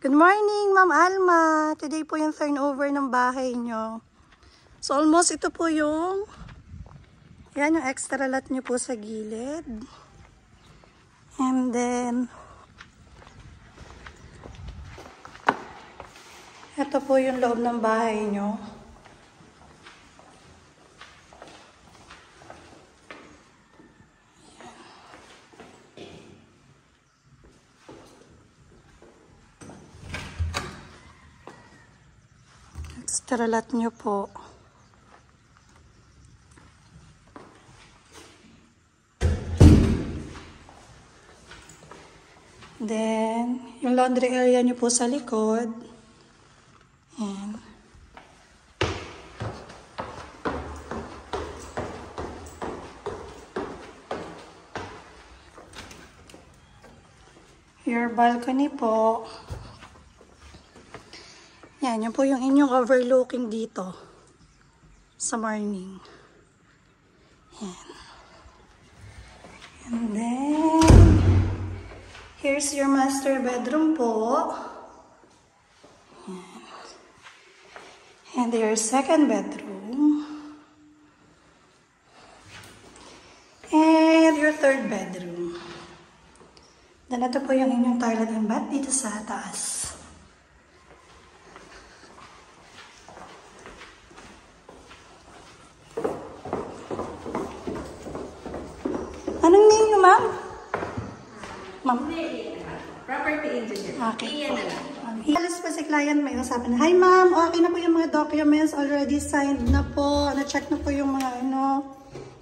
Good morning, Ma'am Alma. Today po yung turnover ng bahay nyo. So almost ito po yung yan yung extra lot nyo po sa gilid. And then ito po yung loob ng bahay nyo. Extra lot nyo po. Then, yung laundry area nyo po sa likod. Ayan. Your balcony po. Yan, yan po yung inyong overlooking dito sa morning. Yan. And then, here's your master bedroom po. Yan. And your second bedroom. And your third bedroom. Then, ito po yung inyong toilet and bath dito sa taas. Anong name nyo, ma'am? Ma'am? Property engineer. Okay. Iyan na lang. Alas pa si client, may usapan na, hi ma'am, okay na po yung mga documents, already signed na po, na-check na po yung mga ano.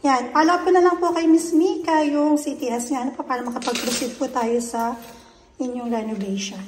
Yan, follow up ko na lang po kay Miss Mika yung CTS niya, ano pa, para makapag-proceed po tayo sa inyong renovation.